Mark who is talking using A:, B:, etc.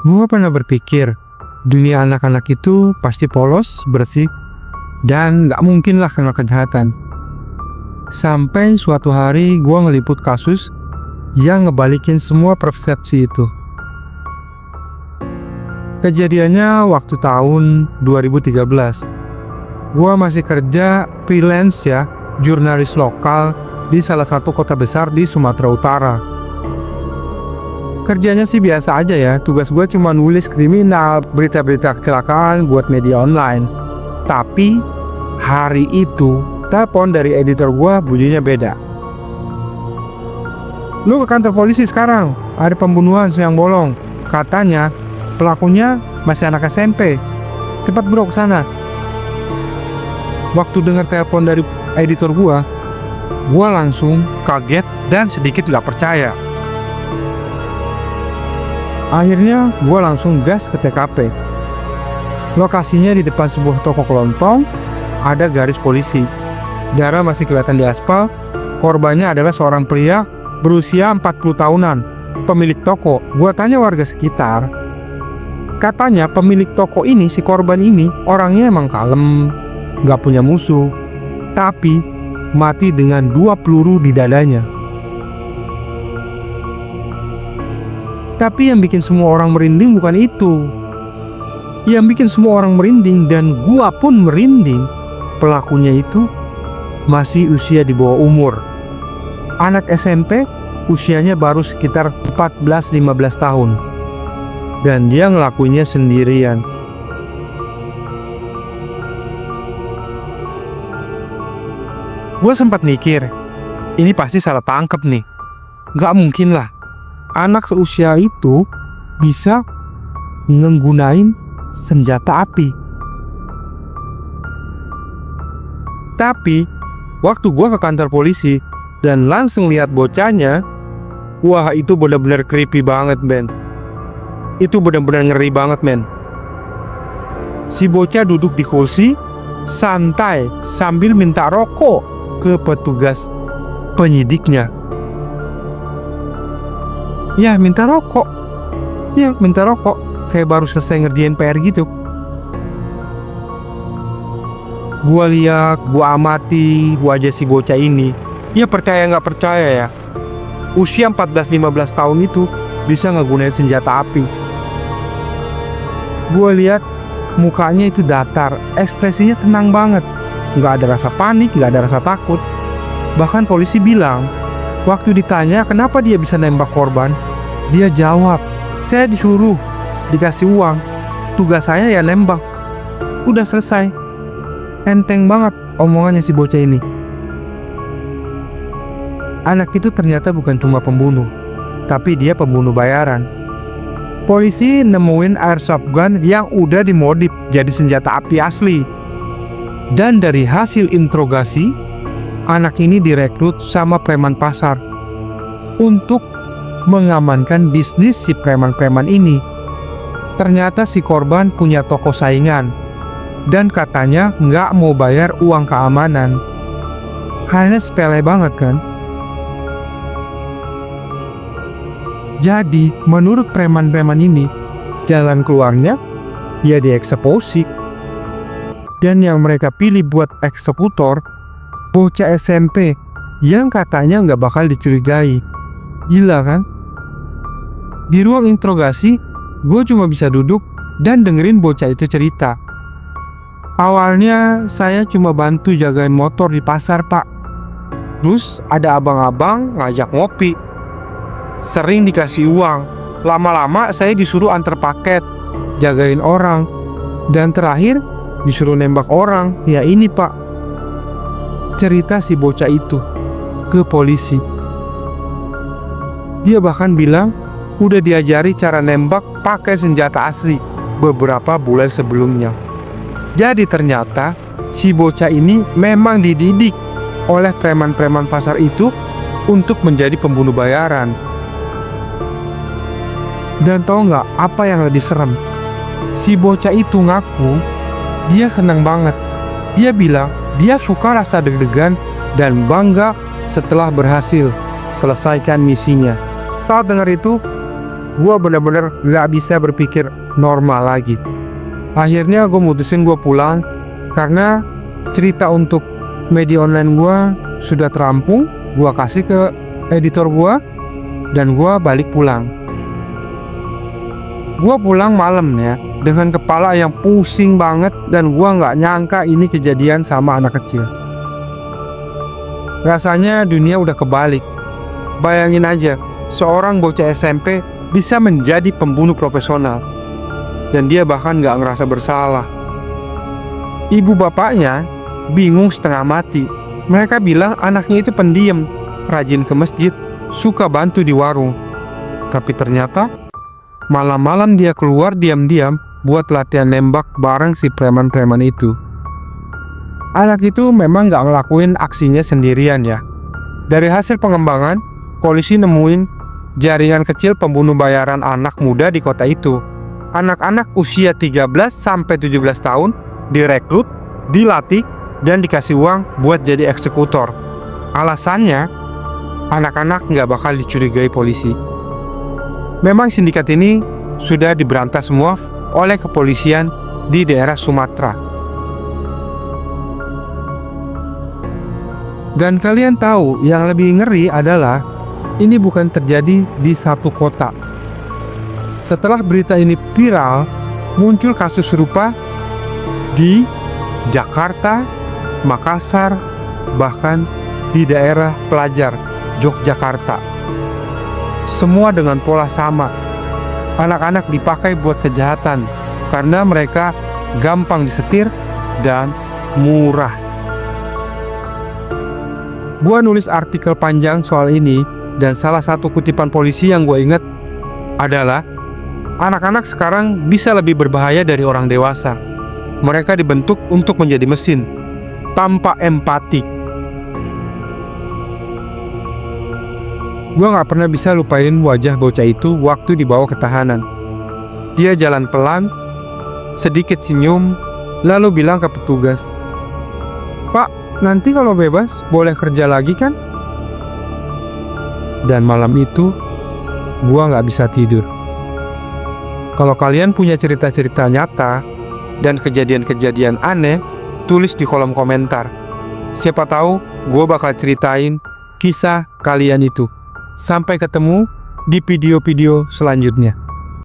A: Gue pernah berpikir, dunia anak-anak itu pasti polos, bersih, dan gak mungkin lah kena kejahatan. Sampai suatu hari gue ngeliput kasus yang ngebalikin semua persepsi itu. Kejadiannya waktu tahun 2013. Gue masih kerja freelance ya, jurnalis lokal di salah satu kota besar di Sumatera Utara. Kerjanya sih biasa aja ya, tugas gue cuma nulis kriminal, berita-berita kecelakaan buat media online. Tapi hari itu telepon dari editor gue bunyinya beda. "Lu ke kantor polisi sekarang, ada pembunuhan siang bolong. Katanya pelakunya masih anak SMP. Cepat bro ke sana." Waktu dengar telepon dari editor gue langsung kaget dan sedikit gak percaya. Akhirnya gue langsung gas ke TKP. Lokasinya di depan sebuah toko kelontong, ada garis polisi. Darah masih kelihatan di aspal. Korbannya adalah seorang pria berusia 40 tahunan, pemilik toko. Gue tanya warga sekitar, katanya pemilik toko ini, si korban ini, orangnya emang kalem, gak punya musuh, tapi mati dengan 2 peluru di dadanya. Tapi yang bikin semua orang merinding bukan itu. Yang bikin semua orang merinding, dan gua pun merinding, pelakunya itu masih usia di bawah umur. Anak SMP, usianya baru sekitar 14-15 tahun. Dan dia ngelakuinnya sendirian. Gue sempat mikir, ini pasti salah tangkep nih. Gak mungkin lah anak seusia itu bisa nggunain senjata api. Tapi waktu gue ke kantor polisi dan langsung lihat bocahnya, wah itu benar-benar creepy banget men. Itu benar-benar ngeri banget men. Si bocah duduk di kursi santai sambil minta rokok ke petugas penyidiknya. Ya minta rokok. Kayak baru selesai ngerjain PR gitu. Gua lihat, gua amati wajah si bocah ini. Ya percaya gak percaya ya, usia 14-15 tahun itu bisa ngegunain senjata api. Gua lihat mukanya itu datar, ekspresinya tenang banget. Gak ada rasa panik, gak ada rasa takut. Bahkan polisi bilang, waktu ditanya kenapa dia bisa nembak korban, dia jawab, "Saya disuruh, dikasih uang. Tugas saya ya nembak." Udah selesai. Enteng banget omongannya si bocah ini. Anak itu ternyata bukan cuma pembunuh, tapi dia pembunuh bayaran. Polisi nemuin airsoft gun yang udah dimodif jadi senjata api asli. Dan dari hasil interogasi, anak ini direkrut sama preman pasar untuk mengamankan bisnis si preman-preman ini. Ternyata si korban punya toko saingan dan katanya nggak mau bayar uang keamanan. Halnya sepele banget kan? Jadi menurut preman-preman ini, jalan keluarnya ya dieksekusi. Dan yang mereka pilih buat eksekutor bocah SMP yang katanya nggak bakal dicurigai. Gila kan? Di ruang interogasi, gue cuma bisa duduk dan dengerin bocah itu cerita. Awalnya saya cuma bantu jagain motor di pasar pak. Terus ada abang-abang ngajak ngopi. Sering dikasih uang. Lama-lama saya disuruh antar paket, jagain orang, dan terakhir disuruh nembak orang. Ya ini pak, cerita si bocah itu ke polisi. Dia bahkan bilang udah diajari cara nembak pakai senjata asli beberapa bulan sebelumnya. Jadi ternyata si bocah ini memang dididik oleh preman-preman pasar itu untuk menjadi pembunuh bayaran. Dan tau gak apa yang lebih serem? Si bocah itu ngaku dia senang banget. Dia bilang dia suka rasa deg-degan dan bangga setelah berhasil selesaikan misinya. Saat dengar itu, gue bener-bener gak bisa berpikir normal lagi. Akhirnya gue mutusin gue pulang karena cerita untuk media online gue sudah terampung. Gue kasih ke editor gue dan gue balik pulang. Gue pulang malam ya, dengan kepala yang pusing banget, dan gue gak nyangka ini kejadian sama anak kecil. Rasanya dunia udah kebalik. Bayangin aja, seorang bocah SMP bisa menjadi pembunuh profesional, dan dia bahkan gak ngerasa bersalah. Ibu bapaknya bingung setengah mati. Mereka bilang anaknya itu pendiam, rajin ke masjid, suka bantu di warung. Tapi ternyata malam-malam dia keluar diam-diam buat latihan nembak bareng si preman-preman itu. Anak itu memang gak ngelakuin aksinya sendirian ya. Dari hasil pengembangan, polisi nemuin jaringan kecil pembunuh bayaran anak muda di kota itu. Anak-anak usia 13-17 tahun direkrut, dilatih, dan dikasih uang buat jadi eksekutor. Alasannya, anak-anak gak bakal dicurigai polisi. Memang sindikat ini sudah diberantas semua oleh kepolisian di daerah Sumatera. Dan kalian tahu yang lebih ngeri adalah ini bukan terjadi di satu kota. Setelah berita ini viral, muncul kasus serupa di Jakarta, Makassar, bahkan di daerah pelajar Yogyakarta. Semua dengan pola sama. Anak-anak dipakai buat kejahatan karena mereka gampang disetir dan murah. Gua nulis artikel panjang soal ini, dan salah satu kutipan polisi yang gue ingat adalah anak-anak sekarang bisa lebih berbahaya dari orang dewasa. Mereka dibentuk untuk menjadi mesin tanpa empati. Gue gak pernah bisa lupain wajah bocah itu waktu dibawa ke tahanan. Dia jalan pelan, sedikit senyum, lalu bilang ke petugas, "Pak, nanti kalau bebas boleh kerja lagi kan?" Dan malam itu gue gak bisa tidur. Kalau kalian punya cerita-cerita nyata dan kejadian-kejadian aneh, tulis di kolom komentar. Siapa tahu gue bakal ceritain kisah kalian itu. Sampai ketemu di video-video selanjutnya.